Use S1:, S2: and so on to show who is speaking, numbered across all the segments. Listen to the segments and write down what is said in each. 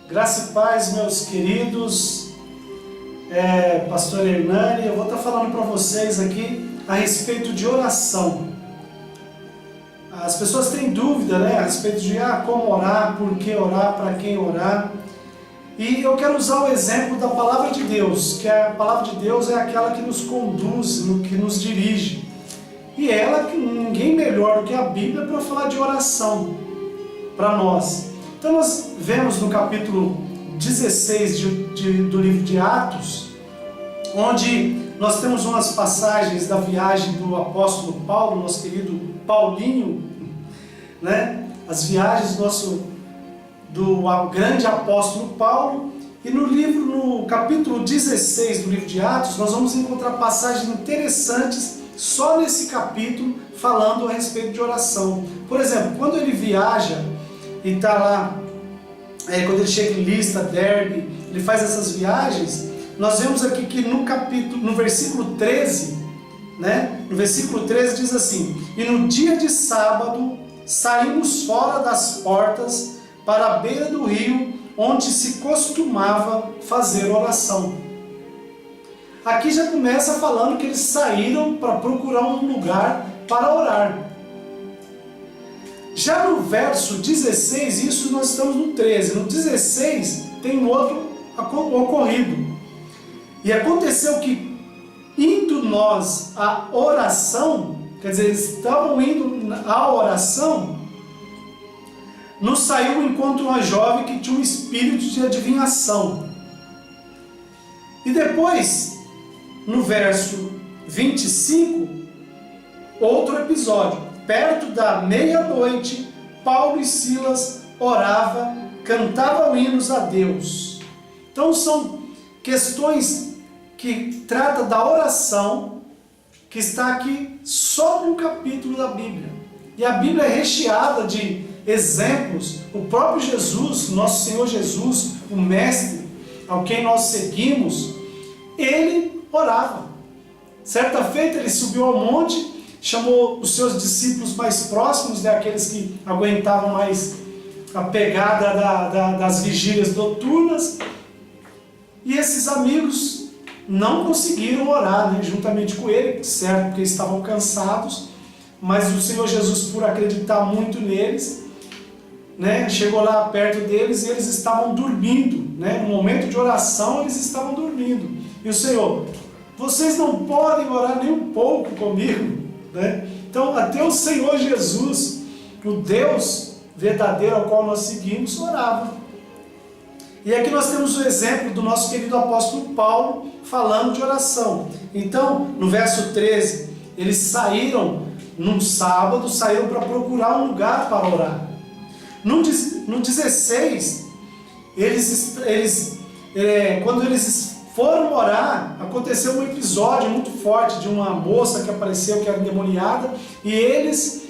S1: Graça e paz, meus queridos, pastor Hernani, eu vou estar falando para vocês aqui a respeito de oração. As pessoas têm dúvida, a respeito de como orar, por que orar, para quem orar. E eu quero usar o exemplo da Palavra de Deus, que a Palavra de Deus é aquela que nos conduz, que nos dirige. E ela, ninguém melhor do que a Bíblia para falar de oração para nós. Então nós vemos no capítulo 16 do livro de Atos, onde nós temos umas passagens da viagem do apóstolo Paulo, nosso querido Paulinho, as viagens do grande apóstolo Paulo. E no capítulo 16 do livro de Atos, nós vamos encontrar passagens interessantes só nesse capítulo, falando a respeito de oração. Por exemplo, quando ele viaja e está lá, quando ele chega em Listra, Derbe, ele faz essas viagens, nós vemos aqui que no versículo 13, no versículo 13 diz assim: e no dia de sábado saímos fora das portas para a beira do rio, onde se costumava fazer oração. Aqui já começa falando que eles saíram para procurar um lugar para orar. Já no verso 16, isso nós estamos no 13, no 16 tem um outro ocorrido. E aconteceu que, indo nós à oração, quer dizer, eles estavam indo à oração, nos saiu ao encontro uma jovem que tinha um espírito de adivinhação. E depois, no verso 25, outro episódio. Perto da meia-noite, Paulo e Silas oravam, cantavam hinos a Deus. Então são questões que tratam da oração, que está aqui só num capítulo da Bíblia. E a Bíblia é recheada de exemplos. O próprio Jesus, nosso Senhor Jesus, o Mestre, ao quem nós seguimos, ele orava. Certa feita ele subiu ao monte, chamou os seus discípulos mais próximos, aqueles que aguentavam mais a pegada das vigílias noturnas, e esses amigos não conseguiram orar juntamente com ele, certo, porque estavam cansados, mas o Senhor Jesus, por acreditar muito neles, chegou lá perto deles e eles estavam dormindo, no momento de oração eles estavam dormindo, e o Senhor: vocês não podem orar nem um pouco comigo? Então até o Senhor Jesus, o Deus verdadeiro ao qual nós seguimos, orava. E aqui nós temos o exemplo do nosso querido apóstolo Paulo falando de oração. Então no verso 13, eles saíram num sábado, saíram para procurar um lugar para orar. No 16, quando eles foram orar, aconteceu um episódio muito forte de uma moça que apareceu, que era endemoniada, e eles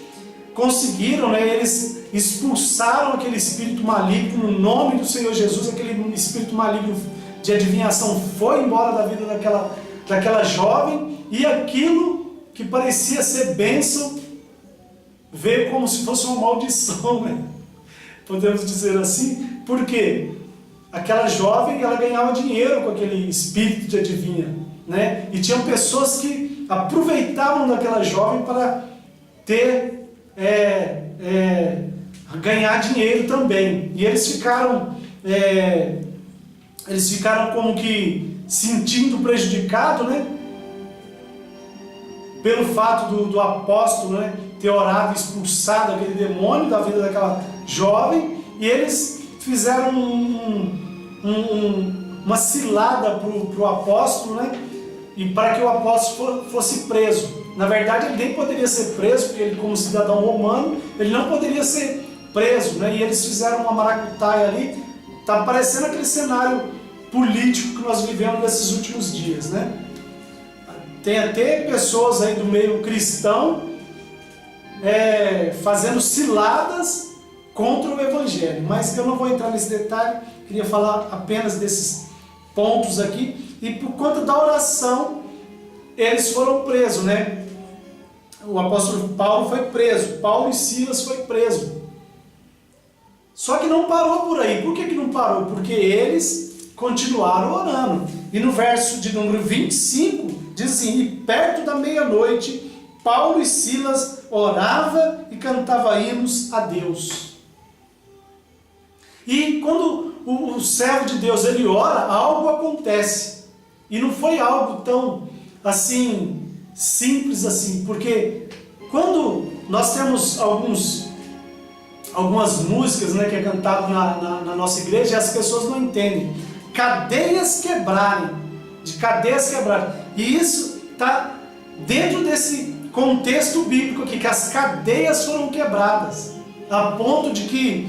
S1: conseguiram, eles expulsaram aquele espírito maligno no nome do Senhor Jesus. Aquele espírito maligno de adivinhação foi embora da vida daquela jovem, e aquilo que parecia ser bênção veio como se fosse uma maldição, podemos dizer assim. Por quê? Aquela jovem, ela ganhava dinheiro com aquele espírito de adivinha, e tinham pessoas que aproveitavam daquela jovem para ganhar dinheiro também, e eles ficaram como que sentindo prejudicado, pelo fato do apóstolo, ter orado e expulsado aquele demônio da vida daquela jovem, e eles fizeram uma cilada para o apóstolo, e para que o apóstolo fosse preso. Na verdade, ele nem poderia ser preso, porque ele, como cidadão romano, ele não poderia ser preso, e eles fizeram uma maracutaia ali. Está parecendo aquele cenário político que nós vivemos nesses últimos dias, Tem até pessoas aí do meio cristão fazendo ciladas contra o Evangelho, mas eu não vou entrar nesse detalhe, queria falar apenas desses pontos aqui. E por conta da oração, eles foram presos, O apóstolo Paulo foi preso, Paulo e Silas foi preso. Só que não parou por aí. Por que não parou? Porque eles continuaram orando. E no verso de número 25, diz assim: e perto da meia-noite, Paulo e Silas oravam e cantavam hinos a Deus. E quando o servo de Deus ele ora, algo acontece. E não foi algo tão assim simples assim, porque quando nós temos algumas músicas, né, que é cantado na nossa igreja, as pessoas não entendem. Cadeias quebrarem, de cadeias quebrarem. E isso está dentro desse contexto bíblico aqui, que as cadeias foram quebradas, a ponto de que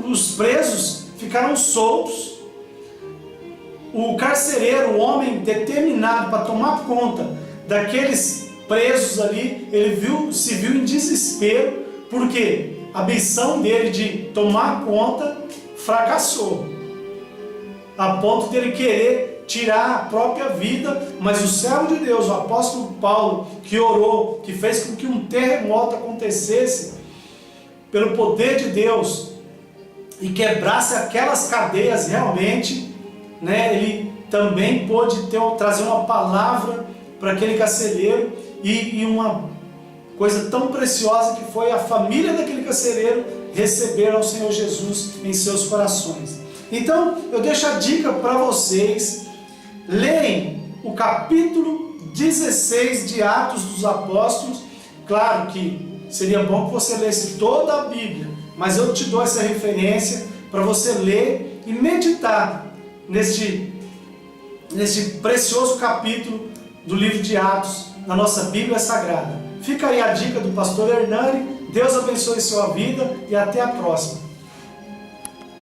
S1: os presos ficaram soltos. O carcereiro, o homem determinado para tomar conta daqueles presos ali, ele se viu em desespero, porque a missão dele de tomar conta fracassou, a ponto de ele querer tirar a própria vida. Mas o servo de Deus, o apóstolo Paulo, que orou, que fez com que um terremoto acontecesse, pelo poder de Deus, e quebrasse aquelas cadeias realmente, né, ele também pôde trazer uma palavra para aquele carcereiro, e uma coisa tão preciosa que foi a família daquele carcereiro receber ao Senhor Jesus em seus corações. Então eu deixo a dica para vocês: leem o capítulo 16 de Atos dos Apóstolos. Claro que seria bom que você lesse toda a Bíblia, mas eu te dou essa referência para você ler e meditar neste precioso capítulo do livro de Atos, na nossa Bíblia Sagrada. Fica aí a dica do pastor Hernani. Deus abençoe sua vida e até a próxima.